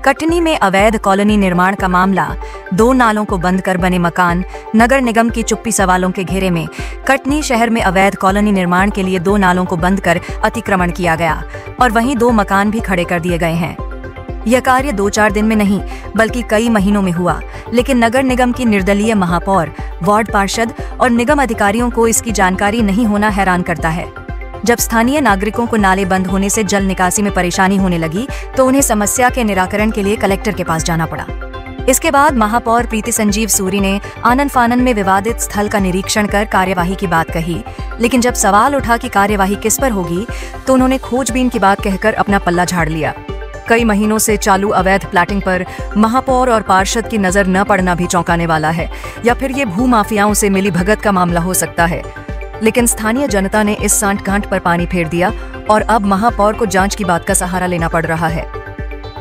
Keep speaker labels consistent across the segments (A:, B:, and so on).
A: कटनी में अवैध कॉलोनी निर्माण का मामला, 2 नालों को बंद कर बने मकान, नगर निगम की चुप्पी सवालों के घेरे में। कटनी शहर में अवैध कॉलोनी निर्माण के लिए 2 नालों को बंद कर अतिक्रमण किया गया और वहीं 2 मकान भी खड़े कर दिए गए हैं। यह कार्य 2-4 दिन में नहीं बल्कि कई महीनों में हुआ, लेकिन नगर निगम की निर्दलीय महापौर, वार्ड पार्षद और निगम अधिकारियों को इसकी जानकारी नहीं होना हैरान करता है। जब स्थानीय नागरिकों को नाले बंद होने से जल निकासी में परेशानी होने लगी तो उन्हें समस्या के निराकरण के लिए कलेक्टर के पास जाना पड़ा। इसके बाद महापौर प्रीति संजीव सूरी ने आनन फानन में विवादित स्थल का निरीक्षण कर कार्यवाही की बात कही, लेकिन जब सवाल उठा कि कार्यवाही किस पर होगी तो उन्होंने खोजबीन की बात कहकर अपना पल्ला झाड़ लिया। कई महीनों से चालू अवैध प्लाटिंग पर महापौर और पार्षद की नजर न पड़ना भी चौंकाने वाला है, या फिर ये भूमाफियाओं से मिली भगत का मामला हो सकता है। लेकिन स्थानीय जनता ने इस सांठगांठ पर पानी फेर दिया और अब महापौर को जांच की बात का सहारा लेना पड़ रहा है।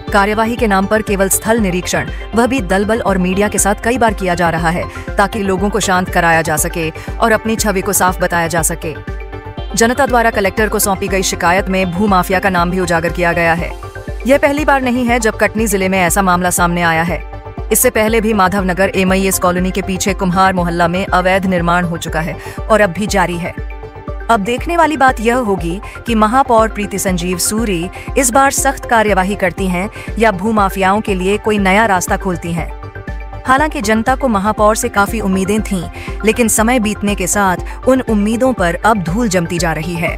A: कार्यवाही के नाम पर केवल स्थल निरीक्षण, वह भी दलबल और मीडिया के साथ कई बार किया जा रहा है ताकि लोगों को शांत कराया जा सके और अपनी छवि को साफ बताया जा सके। जनता द्वारा कलेक्टर को सौंपी गई शिकायत में भूमाफिया का नाम भी उजागर किया गया है। यह पहली बार नहीं है जब कटनी जिले में ऐसा मामला सामने आया है। इससे पहले भी माधवनगर MIS कॉलोनी के पीछे कुम्हार मोहल्ला में अवैध निर्माण हो चुका है और अब भी जारी है। अब देखने वाली बात यह होगी कि महापौर प्रीति संजीव सूरी इस बार सख्त कार्यवाही करती हैं या भूमाफियाओं के लिए कोई नया रास्ता खोलती हैं। हालांकि जनता को महापौर से काफी उम्मीदें थीं, लेकिन समय बीतने के साथ उन उम्मीदों पर अब धूल जमती जा रही है।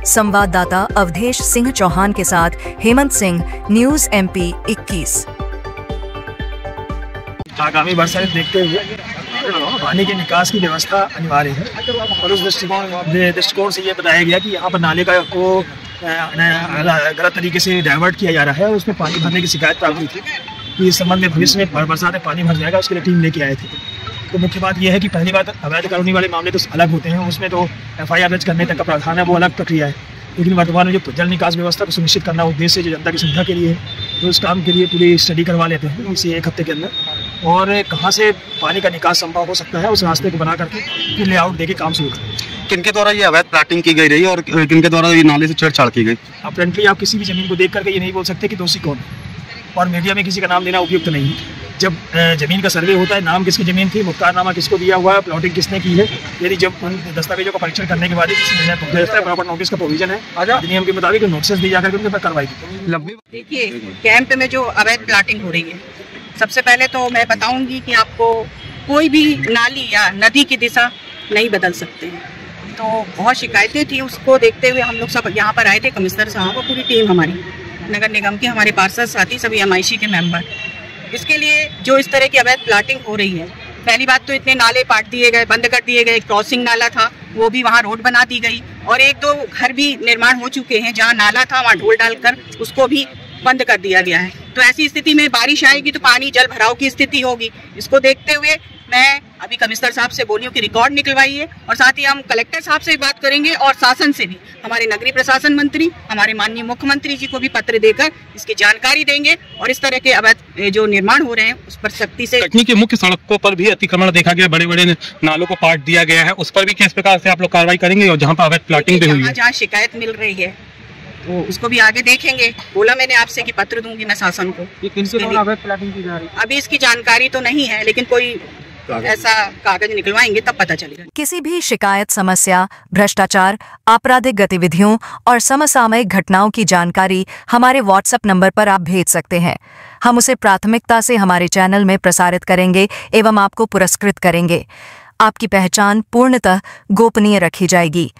A: संवाददाता अवधेश सिंह चौहान के साथ हेमंत सिंह, न्यूज़ MP 21।
B: आगामी वर्षा को देखते हुए पानी के निकास की व्यवस्था अनिवार्य है और उस दृष्टिकोण से ये बताया गया कि यहाँ पर नाले का को गलत तरीके से डाइवर्ट किया जा रहा है और उसमें पानी भरने की शिकायत प्राप्त हुई थी कि इस संबंध में भविष्य में बरसात में पानी भर जाएगा, उसके लिए टीम लेके आए थे। तो मुख्य बात यह है कि पहली बात, अवैध कॉलोनी वाले मामले तो अलग होते हैं, उसमें तो FIR दर्ज करने तक का प्रावधान है, वो अलग प्रक्रिया है। लेकिन वर्तमान में जो जल निकास व्यवस्था को सुनिश्चित करना उद्देश्य जो जनता की सुविधा के लिए है, तो उस काम के लिए पूरी स्टडी करवा लेते हैं इसी 1 हफ्ते के अंदर, और कहाँ से पानी का निकास संभव हो सकता है उस रास्ते को बना करके फिर लेआउट देके काम शुरू करें।
C: किनके द्वारा ये अवैध प्लाटिंग की गई रही और किनके द्वारा ये नाले से छेड़छाड़ की गई?
B: अपरेंटली आप किसी भी जमीन को देख करके ये नहीं बोल सकते कि दोषी कौन है, और मीडिया में किसी का नाम लेना उपयुक्त नहीं है। जब जमीन का सर्वे होता है, नाम किसकी जमीन थी, मुख्तारनामा किसको दिया हुआ है, प्लॉटिंग किसने की है, यदि जब उन दस्तावेजों का परीक्षण करने के बाद प्रॉपर नोटिस का प्रोविजन है, अधिनियम के मुताबिक नोटिस दी जाकर उनके पर कार्रवाई की।
D: देखिए, कैंप में जो अवैध प्लाटिंग हो रही है, सबसे पहले तो मैं बताऊंगी कि आपको कोई भी नाली या नदी की दिशा नहीं बदल सकते हैं। तो बहुत शिकायतें थी, उसको देखते हुए हम लोग सब यहाँ पर आए थे, कमिश्नर साहब और पूरी टीम हमारी नगर निगम की, हमारे पार्षद साथी सभी MIC के मेंबर। इसके लिए जो इस तरह की अवैध प्लाटिंग हो रही है, पहली बात तो इतने नाले पाट दिए गए, बंद कर दिए गए। क्रॉसिंग नाला था वो भी वहाँ रोड बना दी गई, और 1-2 घर भी निर्माण हो चुके हैं जहाँ नाला था वहाँ ढोल डालकर उसको भी बंद कर दिया गया है। तो ऐसी स्थिति में बारिश आएगी तो पानी जल भराव की स्थिति होगी। इसको देखते हुए मैं अभी कमिश्नर साहब से बोली हूँ कि रिकॉर्ड निकलवाइए, और साथ ही हम कलेक्टर साहब से भी बात करेंगे और शासन से भी, हमारे नगरीय प्रशासन मंत्री, हमारे माननीय मुख्यमंत्री जी को भी पत्र देकर इसकी जानकारी देंगे और इस तरह के अवैध जो निर्माण हो रहे हैं उस पर सख्ती से।
C: कटनी की मुख्य सड़कों पर भी अतिक्रमण देखा गया, बड़े बड़े नालों को पाट दिया गया है, उस पर भी किस प्रकार से आप लोग कार्रवाई करेंगे? और जहाँ पर अवैध प्लाटिंग भी हुई है,
D: जहाँ शिकायत मिल रही है तो उसको भी आगे देखेंगे। बोला मैंने आपसे कि पत्र दूंगी मैं शासन को।
B: अवैध प्लाटिंग की जा रही है,
D: अभी इसकी जानकारी तो नहीं है, लेकिन कोई ऐसा कागज निकलवाएंगे तब पता चलेगा।
A: किसी भी शिकायत, समस्या, भ्रष्टाचार, आपराधिक गतिविधियों और समसामयिक घटनाओं की जानकारी हमारे WhatsApp नंबर पर आप भेज सकते हैं। हम उसे प्राथमिकता से हमारे चैनल में प्रसारित करेंगे एवं आपको पुरस्कृत करेंगे। आपकी पहचान पूर्णतः गोपनीय रखी जाएगी।